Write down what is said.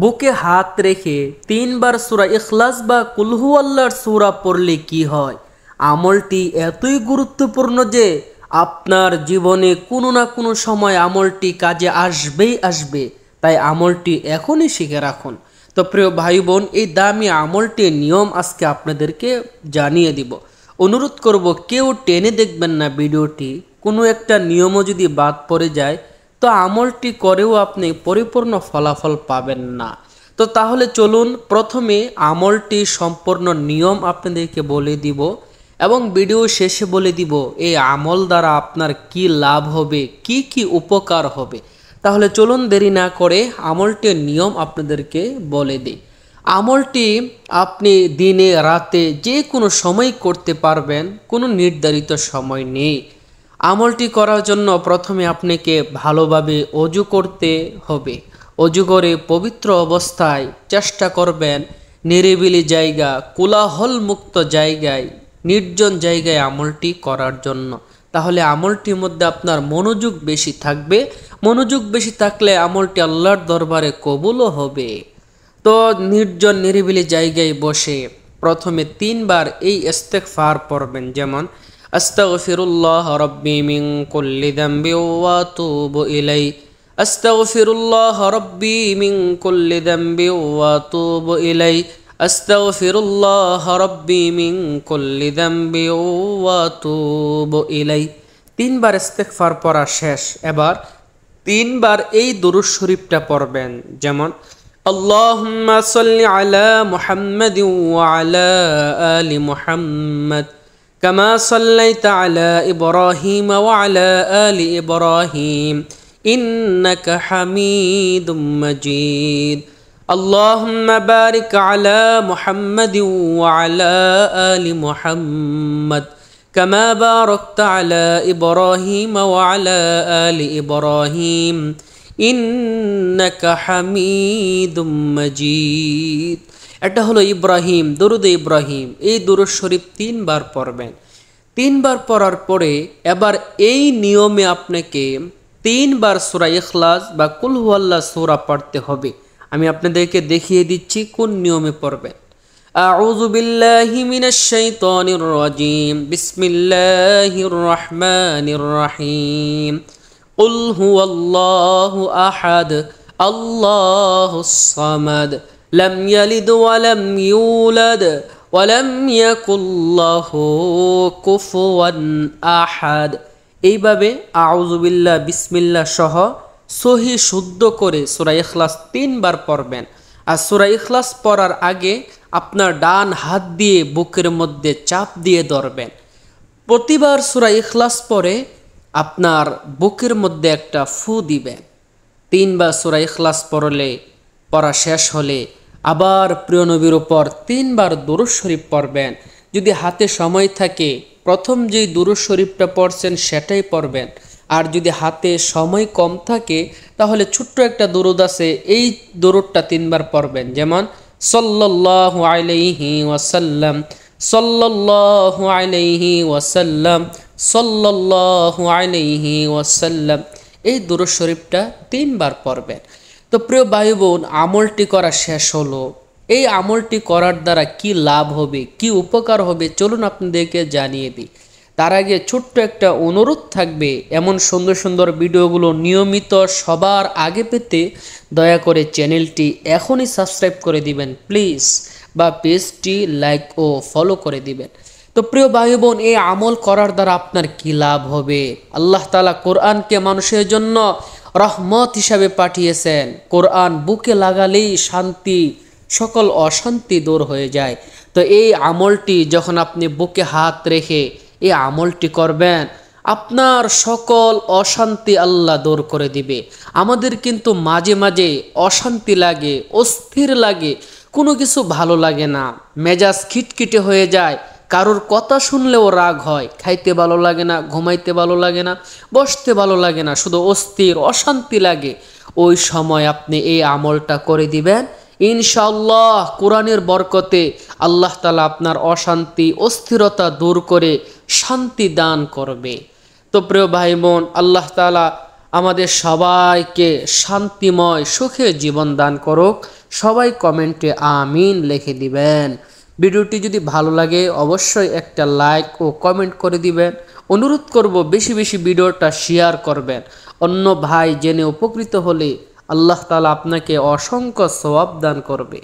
বুকে হাত রেখে 3 বার সূরা ইখলাস বা কুল হুয়াল্লাহর সূরা পড়লে কি হয়? আমলটি এতই গুরুত্বপূর্ণ যে আপনার জীবনে কোনো না কোনো সময় আমলটি কাজে আসবেই আসবে। তাই আমলটি এখনই শিখে রাখুন। তো প্রিয় ভাই বোন, এই দামি আমলটির নিয়ম আজকে আপনাদেরকে জানিয়ে দিব। অনুরোধ করব, কেউ টেনে দেখবেন না ভিডিওটি। কোনো একটা নিয়মও যদি বাদ পড়ে যায় তো আমলটি করেও আপনি পরিপূর্ণ ফলাফল পাবেন না। তো তাহলে চলুন, প্রথমে আমলটি সম্পূর্ণ নিয়ম আপনাদেরকে বলে দিব এবং ভিডিও শেষে বলে দিব এই আমল দ্বারা আপনার কি লাভ হবে, কি কি উপকার হবে। তাহলে চলুন দেরি না করে আমলটির নিয়ম আপনাদেরকে বলে দিই। আমলটি আপনি দিনে রাতে যে কোনো সময় করতে পারবেন, কোনো নির্ধারিত সময় নেই। আমলটি করার জন্য প্রথমে আপনাকে ভালোভাবে অজু করতে হবে। অজু করে পবিত্র অবস্থায় চেষ্টা করবেন নিরিবিলি জায়গা, কোলাহল মুক্ত জায়গায়, নির্জন জায়গায় আমলটি করার জন্য। তাহলে আমলটির মধ্যে আপনার মনোযোগ বেশি থাকবে। মনোযোগ বেশি থাকলে আমলটি আল্লাহর দরবারে কবুলও হবে। তো নির্জন নিরিবিলি জায়গায় বসে প্রথমে 3 বার এই ইস্তেগফার পড়বেন, যেমন আস্তাগফিরুল্লাহ রাব্বি মিন কুল্লি যামবি ওয়া আতুবু ইলাই, আস্তাগফিরুল্লাহ রাব্বি মিন কুল্লি যামবি ওয়া আতুবু ইলাই, আস্তাগফিরুল্লাহ রাব্বি মিন কুল্লি যামবি ওয়া আতুবু ইলাই। 3 বার ইস্তেগফার পড়া শেষ। এবার 3 বার এই দুরূদ শরীফটা পড়বেন, যেমন আল্লাহুম্মা সাল্লি আলা মুহাম্মাদিন ওয়া আলা আলি মুহাম্মাদ কামা সাল্লাইতা আলা ইব্রাহিম ওয়া আলা আলি ইব্রাহিম ইন্নাকা হামিদুম মাজিদ। আল্লাহুম্মা বারিক আলা মুহাম্মাদিন ওয়া আলা আলি মুহাম্মাদ কামা বারাকতা আলা ইব্রাহিম ওয়া আলা আলি ইব্রাহিম ইন্নাকা হামিদুম মাজিদ। এটা হলো ইব্রাহিম, দরুদে ইব্রাহিম। এই দুরূদ শরীফ 3 বার পড়বেন। 3 বার পড়ার পরে এবার এই নিয়মে আপনাকে 3 বার সূরা ইখলাস বা কুল হুয়াল্লাহ সূরা পড়তে হবে। আমি আপনাদেরকে দেখিয়ে দিচ্ছি কোন নিয়মে পড়বেন। আউযু বিল্লাহি মিনাশ শাইতানির রাজিম, বিসমিল্লাহির রহমানির রহিম। কুল হুয়াল্লাহু আহাদ, আল্লাহুস সামাদ, লাম ইয়ালিদ ওয়া লাম ইউলাদ ওয়া লাম ইয়াকুল লাহু কুফুয়ান আহাদ। এইভাবে আউযু বিল্লাহ, বিসমিল্লাহ সহ সহি শুদ্ধ করে সূরা ইখলাস 3 বার পড়বেন। আর সূরা ইখলাস পড়ার আগে আপনার ডান হাত দিয়ে বুকের মধ্যে চাপ দিয়ে ধরবেন। প্রতিবার সূরা ইখলাস পড়ে আপনার বুকের মধ্যে একটা ফু দিবেন। 3 বার সূরা ইখলাস পড়া শেষ হলে আবার প্রিয় নবীর উপর 3 বার দুরূদ শরীফ পড়বেন। যদি হাতে সময় থাকে প্রথম যেই দুরূদ শরীফটা পড়ছেন সেটাই পড়বেন। আর যদি হাতে সময় কম থাকে তাহলে ছোট্ট একটা দুরূদ আছে, এই দুরূদটা 3 বার পড়বেন, যেমন সাল্লাল্লাহু আলাইহি ওয়াসাল্লাম, সাল্লাল্লাহু আলাইহি ওয়াসাল্লাম, সাল্লাল্লাহু আলাইহি ওয়াসাল্লাম। এই দুরূদ শরীফটা 3 বার পড়বেন। তো প্রিয় ভাই বোন, আমলটি করা শেষ হলো। এই আমলটি করার দ্বারা কি লাভ হবে, কি উপকার হবে, চলুন আপনাদেরকে জানিয়ে দিই। তার আগে ছোট্ট একটা অনুরোধ থাকবে, এমন সুন্দর সুন্দর ভিডিওগুলো নিয়মিত সবার আগে পেতে দয়া করে চ্যানেলটি এখনই সাবস্ক্রাইব করে দিবেন প্লিজ, বা পেজটি লাইক ও ফলো করে দিবেন। তো প্রিয় ভাই বোন, এই আমল করার দ্বারা আপনার কি লাভ হবে? আল্লাহ তাআলা কোরআনকে মানুষের জন্য রহমত হিসাবে পাঠিয়েছেন। কোরআন বুকে লাগালেই শান্তি, সকল অশান্তি দূর হয়ে যায়। তো এই আমলটি যখন আপনি বুকে হাত রেখে এই আমলটি করবেন, আপনার সকল অশান্তি আল্লাহ দূর করে দিবে। আমাদের কিন্তু মাঝে মাঝে অশান্তি লাগে, অস্থির লাগে, কোনো কিছু ভালো লাগে না, মেজাজ খিটখিটে হয়ে যায়, কারোর কথা শুনলেও রাগ হয়, খাইতে ভালো লাগে না, ঘুমাইতে ভালো লাগে না, বসতে ভালো লাগে না, শুধু অস্থির অশান্তি লাগে। ওই সময় আপনি এই আমলটা করে দিবেন, ইনশাআল্লাহ কোরআনের বরকতে আল্লাহ তাআলা আপনার অশান্তি অস্থিরতা দূর করে শান্তি দান করবে। তো প্রিয় ভাই বোন, আল্লাহ তাআলা আমাদের সবাইকে শান্তিময় সুখে জীবন দান করুক। সবাই কমেন্টে আমিন লিখে দিবেন। ভিডিওটি যদি ভালো লাগে অবশ্যই একটা লাইক ও কমেন্ট করে দিবেন। অনুরোধ করব বেশি বেশি ভিডিওটা শেয়ার করবেন। অন্য ভাই জেনে উপকৃত হলে আল্লাহ তাআলা আপনাকে অসংখ্য সওয়াব দান করবে।